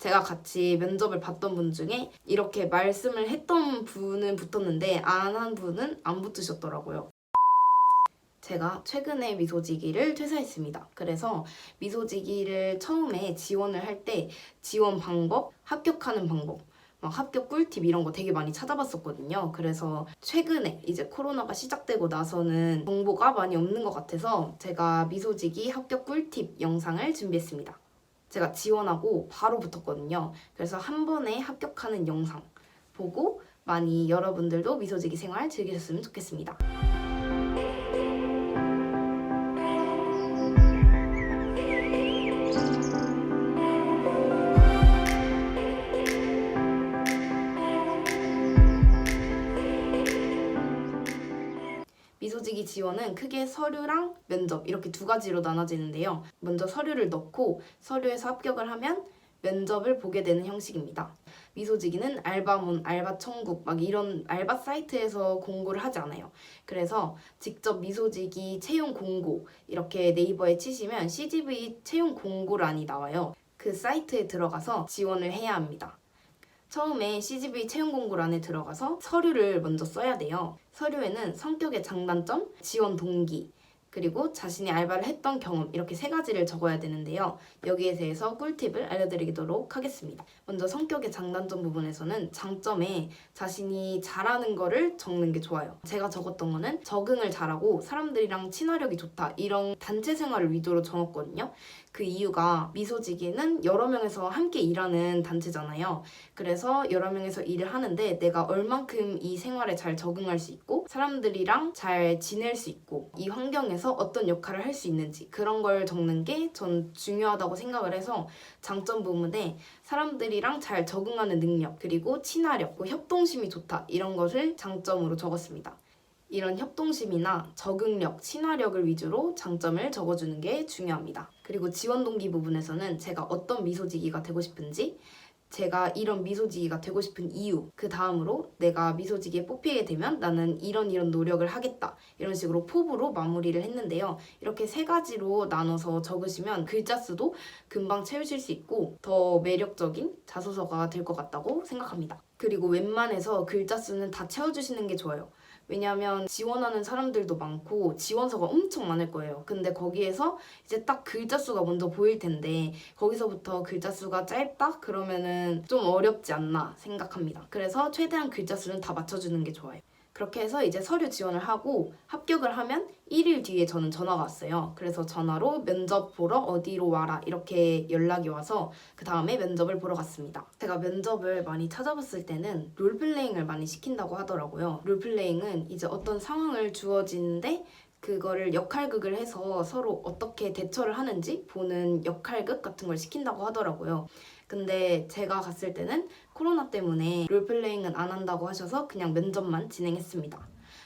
제가 같이 면접을 봤던 분 중에 이렇게 말씀을 했던 분은 붙었는데 안 한 분은 안 붙으셨더라고요. 제가 최근에 미소지기를 퇴사했습니다. 그래서 미소지기를 처음에 지원을 할 때 지원 방법, 합격하는 방법, 막 합격 꿀팁 이런 거 되게 많이 찾아봤었거든요. 그래서 최근에 이제 코로나가 시작되고 나서는 정보가 많이 없는 것 같아서 제가 미소지기 합격 꿀팁 영상을 준비했습니다. 제가 지원하고 바로 붙었거든요. 그래서 한 번에 합격하는 영상 보고 많이 여러분들도 미소지기 생활 즐기셨으면 좋겠습니다. 미소지기 지원은 크게 서류랑 면접 이렇게 두 가지로 나눠지는데요. 먼저 서류를 넣고 서류에서 합격을 하면 면접을 보게 되는 형식입니다. 미소지기는 알바몬, 알바천국 막 이런 알바 사이트에서 공고를 하지 않아요. 그래서 직접 미소지기 채용 공고 이렇게 네이버에 치시면 CGV 채용 공고란이 나와요. 그 사이트에 들어가서 지원을 해야 합니다. 처음에 CGV 채용 공고란에 들어가서 서류를 먼저 써야 돼요. 서류에는 성격의 장단점, 지원 동기, 그리고 자신이 알바를 했던 경험 이렇게 세 가지를 적어야 되는데요. 여기에 대해서 꿀팁을 알려드리도록 하겠습니다. 먼저 성격의 장단점 부분에서는 장점에 자신이 잘하는 거를 적는 게 좋아요. 제가 적었던 거는 적응을 잘하고 사람들이랑 친화력이 좋다 이런 단체 생활을 위주로 적었거든요. 그 이유가 미소지기는 여러 명에서 함께 일하는 단체잖아요. 그래서 여러 명에서 일을 하는데 내가 얼만큼 이 생활에 잘 적응할 수 있고 사람들이랑 잘 지낼 수 있고 이 환경에서 어떤 역할을 할 수 있는지 그런 걸 적는 게 전 중요하다고 생각을 해서 장점 부분에 사람들이랑 잘 적응하는 능력 그리고 친화력, 협동심이 좋다 이런 것을 장점으로 적었습니다. 이런 협동심이나 적응력, 친화력을 위주로 장점을 적어주는 게 중요합니다. 그리고 지원 동기 부분에서는 제가 어떤 미소지기가 되고 싶은지 제가 이런 미소지기가 되고 싶은 이유 그 다음으로 내가 미소지기에 뽑히게 되면 나는 이런 노력을 하겠다 이런 식으로 포부로 마무리를 했는데요. 이렇게 세 가지로 나눠서 적으시면 글자 수도 금방 채우실 수 있고 더 매력적인 자소서가 될 것 같다고 생각합니다. 그리고 웬만해서 글자 수는 다 채워주시는 게 좋아요. 왜냐하면 지원하는 사람들도 많고 지원서가 엄청 많을 거예요. 근데 거기에서 이제 딱 글자 수가 먼저 보일 텐데 거기서부터 글자 수가 짧다? 그러면은 좀 어렵지 않나 생각합니다. 그래서 최대한 글자 수는 다 맞춰주는 게 좋아요. 그렇게 해서 이제 서류 지원을 하고 합격을 하면 1일 뒤에 저는 전화가 왔어요. 그래서 전화로 면접 보러 어디로 와라 이렇게 연락이 와서 그 다음에 면접을 보러 갔습니다. 제가 면접을 많이 찾아봤을 때는 롤플레잉을 많이 시킨다고 하더라고요. 롤플레잉은 이제 어떤 상황을 주어지는데 그거를 역할극을 해서 서로 어떻게 대처를 하는지 보는 역할극 같은 걸 시킨다고 하더라고요. 근데 제가 갔을 때는 코로나 때문에 롤플레잉은 안 한다고 하셔서 그냥 면접만 진행했습니다.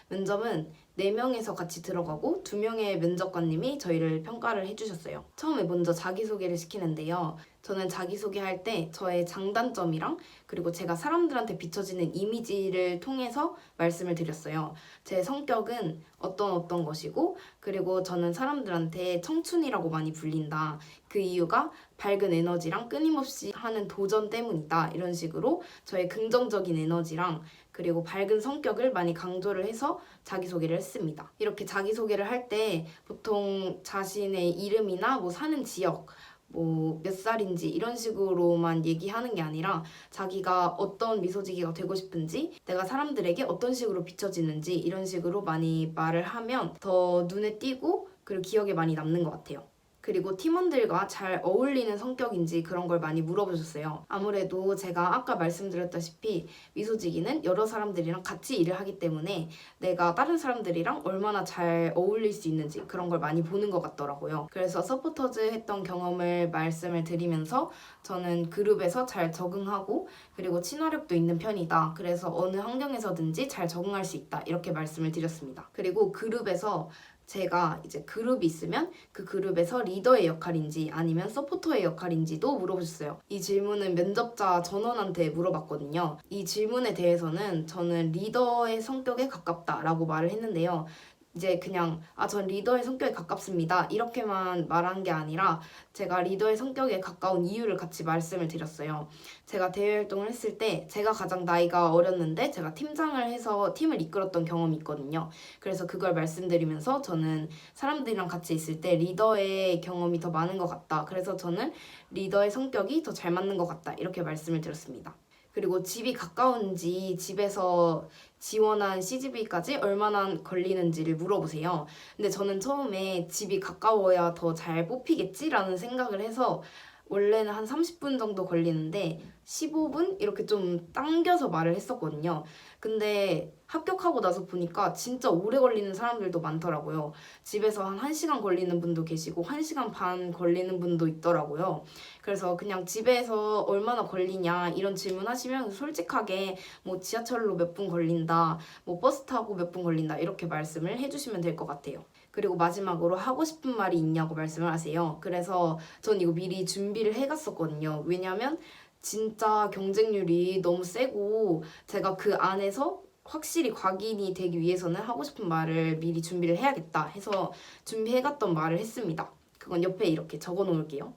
면접은 4명에서 같이 들어가고 2명의 면접관님이 저희를 평가를 해주셨어요. 처음에 먼저 자기소개를 시키는데요. 저는 자기소개할 때 저의 장단점이랑 그리고 제가 사람들한테 비춰지는 이미지를 통해서 말씀을 드렸어요. 제 성격은 어떤 것이고 그리고 저는 사람들한테 청춘이라고 많이 불린다. 그 이유가 밝은 에너지랑 끊임없이 하는 도전 때문이다. 이런 식으로 저의 긍정적인 에너지랑 그리고 밝은 성격을 많이 강조를 해서 자기소개를 했습니다. 이렇게 자기소개를 할 때 보통 자신의 이름이나 뭐 사는 지역 뭐 몇 살인지 이런 식으로만 얘기하는 게 아니라 자기가 어떤 미소지기가 되고 싶은지 내가 사람들에게 어떤 식으로 비춰지는지 이런 식으로 많이 말을 하면 더 눈에 띄고 그리고 기억에 많이 남는 것 같아요. 그리고 팀원들과 잘 어울리는 성격인지 그런 걸 많이 물어보셨어요. 아무래도 제가 아까 말씀드렸다시피 미소지기는 여러 사람들이랑 같이 일을 하기 때문에 내가 다른 사람들이랑 얼마나 잘 어울릴 수 있는지 그런 걸 많이 보는 것 같더라고요. 그래서 서포터즈 했던 경험을 말씀을 드리면서 저는 그룹에서 잘 적응하고 그리고 친화력도 있는 편이다. 그래서 어느 환경에서든지 잘 적응할 수 있다. 이렇게 말씀을 드렸습니다. 그리고 그룹에서 제가 이제 그룹이 있으면 그 그룹에서 리더의 역할인지 아니면 서포터의 역할인지도 물어보셨어요. 이 질문은 면접자 전원한테 물어봤거든요. 이 질문에 대해서는 저는 리더의 성격에 가깝다라고 말을 했는데요. 이제 그냥 전 리더의 성격에 가깝습니다 이렇게만 말한 게 아니라 제가 리더의 성격에 가까운 이유를 같이 말씀을 드렸어요. 제가 대외 활동을 했을 때 제가 가장 나이가 어렸는데 제가 팀장을 해서 팀을 이끌었던 경험이 있거든요. 그래서 그걸 말씀드리면서 저는 사람들이랑 같이 있을 때 리더의 경험이 더 많은 것 같다. 그래서 저는 리더의 성격이 더 잘 맞는 것 같다. 이렇게 말씀을 드렸습니다. 그리고 집이 가까운지 집에서 지원한 CGV까지 얼마나 걸리는지를 물어보세요. 근데 저는 처음에 집이 가까워야 더 잘 뽑히겠지라는 생각을 해서 원래는 한 30분 정도 걸리는데 15분 이렇게 좀 당겨서 말을 했었거든요. 근데 합격하고 나서 보니까 진짜 오래 걸리는 사람들도 많더라고요. 집에서 한 1시간 걸리는 분도 계시고 1시간 반 걸리는 분도 있더라고요. 그래서 그냥 집에서 얼마나 걸리냐 이런 질문 하시면 솔직하게 뭐 지하철로 몇 분 걸린다, 뭐 버스 타고 몇 분 걸린다 이렇게 말씀을 해주시면 될 것 같아요. 그리고 마지막으로 하고 싶은 말이 있냐고 말씀을 하세요. 그래서 전 이거 미리 준비를 해갔었거든요. 왜냐면 진짜 경쟁률이 너무 세고 제가 그 안에서 확실히 각인이 되기 위해서는 하고 싶은 말을 미리 준비를 해야겠다 해서 준비해갔던 말을 했습니다. 그건 옆에 이렇게 적어 놓을게요.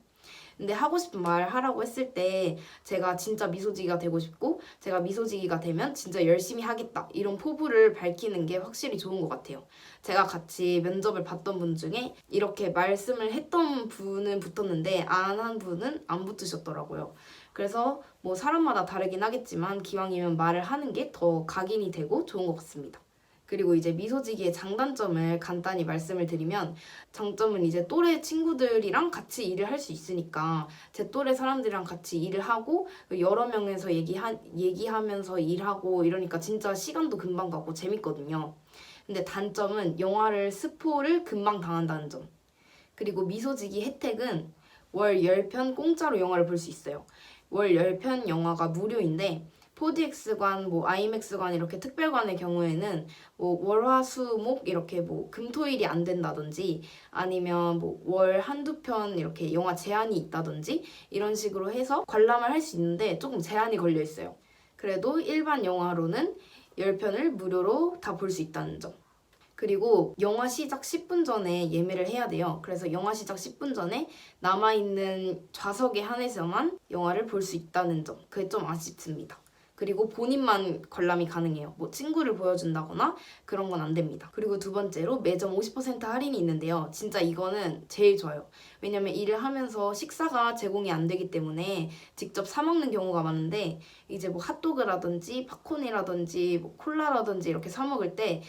근데 하고 싶은 말 하라고 했을 때 제가 진짜 미소지기가 되고 싶고 제가 미소지기가 되면 진짜 열심히 하겠다 이런 포부를 밝히는 게 확실히 좋은 것 같아요. 제가 같이 면접을 봤던 분 중에 이렇게 말씀을 했던 분은 붙었는데 안 한 분은 안 붙으셨더라고요. 그래서 뭐 사람마다 다르긴 하겠지만 기왕이면 말을 하는 게 더 각인이 되고 좋은 것 같습니다. 그리고 이제 미소지기의 장단점을 간단히 말씀을 드리면 장점은 이제 또래 친구들이랑 같이 일을 할 수 있으니까 제 또래 사람들이랑 같이 일을 하고 여러 명에서 얘기하면서 일하고 이러니까 진짜 시간도 금방 가고 재밌거든요. 근데 단점은 영화를 스포를 금방 당한다는 점. 그리고 미소지기 혜택은 월 10편 공짜로 영화를 볼 수 있어요. 월 10편 영화가 무료인데 4DX관, 뭐 아이맥스관 이렇게 특별관의 경우에는 뭐 월화수목 이렇게 뭐 금토일이 안 된다든지 아니면 뭐 월 한두 편 이렇게 영화 제한이 있다든지 이런 식으로 해서 관람을 할 수 있는데 조금 제한이 걸려 있어요. 그래도 일반 영화로는 10편을 무료로 다 볼 수 있다는 점. 그리고 영화 시작 10분 전에 예매를 해야 돼요. 그래서 영화 시작 10분 전에 남아있는 좌석에 한해서만 영화를 볼 수 있다는 점. 그게 좀 아쉽습니다. 그리고 본인만 관람이 가능해요. 뭐 친구를 보여준다거나 그런 건 안 됩니다. 그리고 두 번째로 매점 50% 할인이 있는데요. 진짜 이거는 제일 좋아요. 왜냐면 일을 하면서 식사가 제공이 안 되기 때문에 직접 사 먹는 경우가 많은데 이제 뭐 핫도그라든지 팝콘이라든지 뭐 콜라라든지 이렇게 사 먹을 때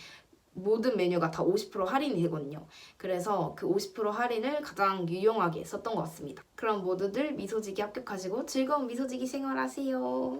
모든 메뉴가 다 50% 할인이 되거든요. 그래서 그 50% 할인을 가장 유용하게 썼던 것 같습니다. 그럼 모두들 미소지기 합격하시고 즐거운 미소지기 생활하세요.